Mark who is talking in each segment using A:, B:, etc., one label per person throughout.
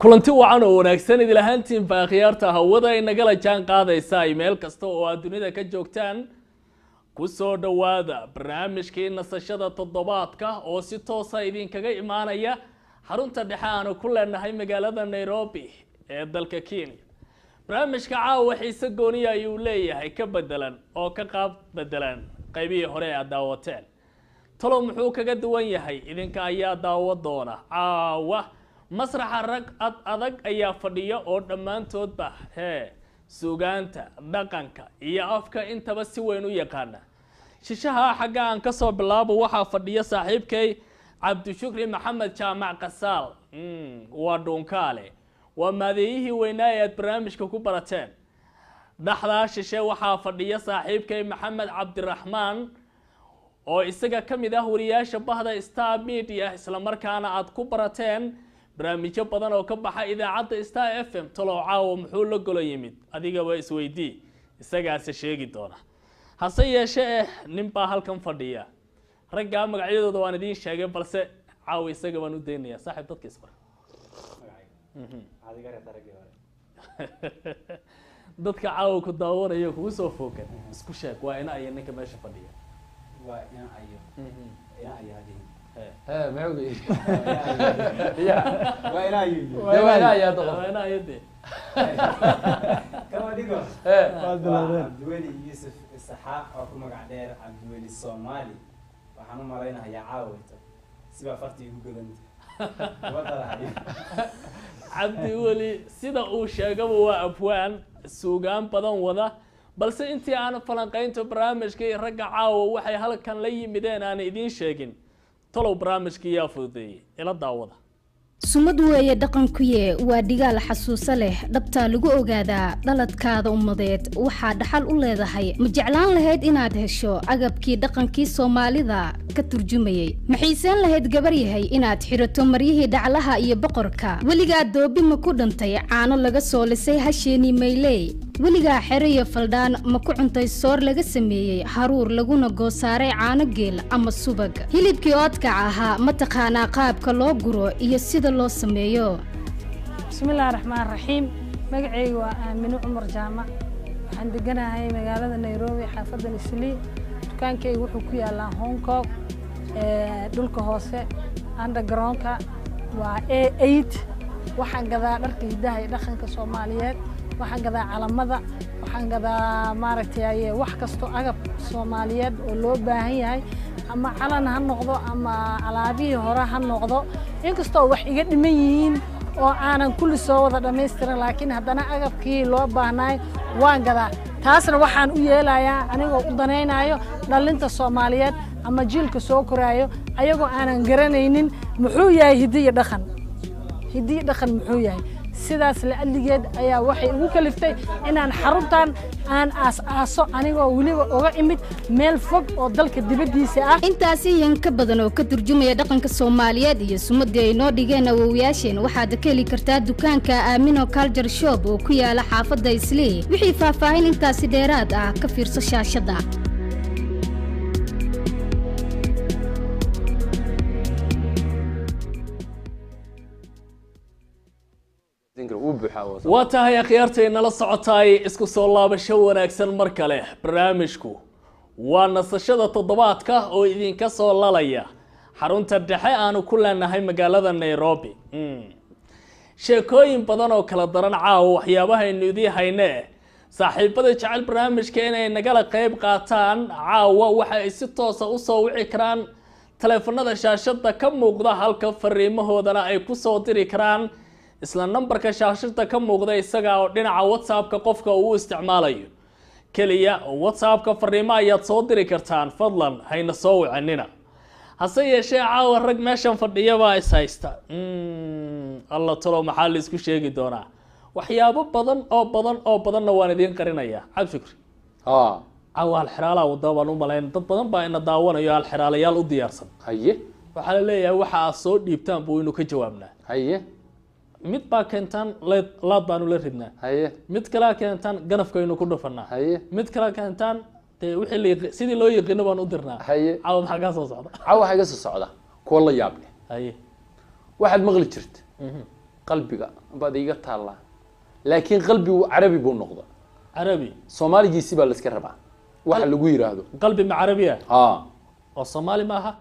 A: kulanti wacan oo wanaagsan idil ahaantiin baa khiyaarta hawada ay nagala jaan qaadaysa ay meel kasta oo aad dunida ka joogtaan ku soo dhawaada barnaamijkii nasashada toddobaadka oo si toos ah idinkaga imaanaya xarunta dhexe aan ku leenahay magaalada Nairobi ee dalka Kenya. barnaamijka caawa xiise gooni ayuu leeyahay ka bedelan oo ka qaab bedelan qaybihii hore ee daawateen. talo muxuu kaga duwan yahay idinka ayaa daawad doona caawa masraxa rag adag ayaa fadhiya oo dhammaantoodba suugaanta dhaqanka iyo afka intaba si weyn u yaqaana. shishaha xagga aan ka soo bilaabo waxaa fadhiya saaxiibkay Cabdishukri Maxamed Jaamac Qasaal waa dhuunkaale waa maadeeyihii weynaa ee barnaamijka ku barateen. dhaxda shishe waxaa fadhiya saaxiibkay Maxamed Cabdiraxmaan oo isaga kamid ah wariyaasha bahda Star Media isla markaana aad ku barateen barnaamijyo badan oo ka baxa idaacadda Star FM. talo caawa muxuu la golo yimid adiga waa isweydii isagaas sheegi doona. hase yeeshee nin baa halkan fadhiya ragga magacyadooda waan idin sheegay balse caawa isaga baan u deenayaa saaxiib dadka isbar dadka caawa ku daawanayo kugu soo foogan isku sheeg waa ina ay ninka meesha fadhiya
B: waa ina ayo
C: معودي
B: وين ايو
C: وين يا دغ
A: وين ايدي
B: كما ديغو عبد الولي يوسف السحاق او كما قاعدين عبد الولي الصومالي waxaan u maleynaa ya caawinta siba farti ugu gadanta wada hadi
A: Cabdi Wali sida uu sheegay waa afwaan suugaan badan wada balse intii aan falanqaynto barnaamijka ragga caawa waxay halkan la yimideen aan idin sheegin talo barnaamijka yaa fududeeyay ila daawada.
D: sumad weeye dhaqankuye waa dhigaal xasuuso leh dhabta lagu ogaadaa dhaladkaada ummadeed waxaa dhaxal u leedahay ma jeclaan lahayd inaad hesho agabkii dhaqankii Soomaalida ka turjumayay ma xiiseen lahayd gabar yahay inaad xirato maryihii dhaclaha iyo boqorka weligaa doobi ma ku dhantay caano laga soo lisay hasheeni mayley weligaa xero iyo faldaan ma ku cuntay soor laga sameeyay haruur laguna goosaaray caano geel ama subag hilibkii oodka ahaa ma taqaanaa qaabka loo guro iyo sida loo sameeyo.
E: bismillaahir rahmaanir rahiim magacaygu waa Aamino Umar Jaamac waxaan deganahay magaalada Nairobi xaafadda Islii dukaankaygu wuxuu ku yaalaa Hong Kong dhulka hoose underground-ka waa A8 waxaan gadaa dharka hidaha iyo dhaqanka Soomaaliyeed waxaan gadaa calamada waxaan gadaa maaragtay wax kasto agab Soomaaliyeed oo loo baahan yahay ama calan ha noqdo ama alaabihii hore ha noqdo inkastoo wax iga dhiman yihiin oo aanan kulli soo wada dhameystiran laakiin haddana agabkii loo baahnay waan gadaa taasna waxaan u yeelayaa anigoo u danaynayo dhalinta Soomaaliyeed ama jiilka soo koraayo ayagoo aanan garanaynin muxuu yahay hidiyo dhaqan muxuu yahay sidaas la aligeed ayaa waxay ugu kaliftay inaan xaruntan aan aaso anigoo waliba uga imid meel fog oo dalka dibadiisa ah
D: intaasi yan ka badan oo ka turjumaya dhaqanka Soomaaliyeed iyo sumadii ay noo dhigeen awoowayaasheen waxaad ka heli kartaa dukaanka Aamino Culture Shop oo ku yaala xaafadda Islii wixii faahfaahin intaasi dheeraad ah ka fiirso shaashada.
A: waa tahay akhyaartayna la socotay isku soo laabasho wanaagsan mar kale. barnaamijku waa nasashada toddobaadka oo idinka soo lalaya xarunta dhexe aanu ku leenahay magaalada Nairobi. sheekooyin badan oo kala daran caawa waxyaabaha aynu idin hayne saaxiibada jecel barnaamijka inay nagala qayb qaataan caawa waxa ay si toos ah u soo wici karaan taleefanada shaashada ka muuqda halka fariimahoodana ay ku soo diri karaan isla numberka shaashada ka muuqda isaga oo dhinaca WhatsApp-ka qofka uu isticmaalayo kaliya WhatsApp-ka fariimo ayaad soo diri kartaan fadlan hayna soo wicinina. hase yeeshee caawa rag meeshan fadhiya baa is haysta alla talo maxaa la isku sheegi doonaa waxyaabo badanna waan idin qarinayaa. Cabdishukri caawa alxiraala wada baan u malayn dad badan baa ina daawanayo alxiraalayaal u diyaarsan
C: haye
A: waxaa la leeyahay waxa aad soo dhiibtaan buu inuu ka jawaabnaa
C: haye
A: mid baa keentaan laad baanu la ridnaa
C: haye
A: mid kale keentaan ganafkaynu ku dhufanaa
C: haye
A: mid kale keentaan wixii sidii loo yaqaan baan u dirnaa
C: haye
A: caawa maxaa ka soo socda
C: caawa waxa ka soo socda kuwa la yaab leh
A: haye
C: waxaad maqli jirtay qalbiga baad iga taala laakiin qalbigu carabi buu noqdo
A: carabi
C: Soomaaligiisi baa la iska rabaa waxa lagu yiraahdo
A: qalbi ma carabiya
C: ha
A: oo Soomaali ma aha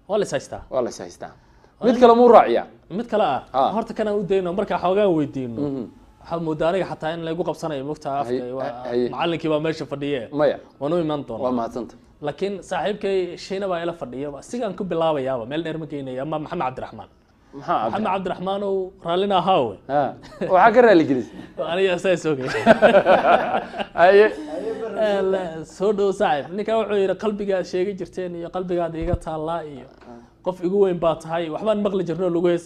A: wala saysta
C: mid kale muu raaciya
A: mid kale ah horta kana u deeyno marka xoogaa weydiino waxa moodaaniga xataa in lagu qabsanayo mugta afka macallinkii baa meesha fadhiyay
C: maya
A: wanu iman doona
C: waa mahadsanta
A: laakiin saaxiibkay shiina baa ila fadhiyo sigaan ku bilaabayaaba meel dheer ma geynay ama Maxamed Cabdiraxmaan محمد عبد الرحمن ورالنا هاوي
C: وحكر اللي جلس
A: انا اساس اوكي
C: اي
A: سودو صاحب ninka wuxuu yiri qalbiga sheegi jirteen iyo qalbigaada iga taala iyo qof igu weyn baa tahay waxbaan maqli jirnaa lagu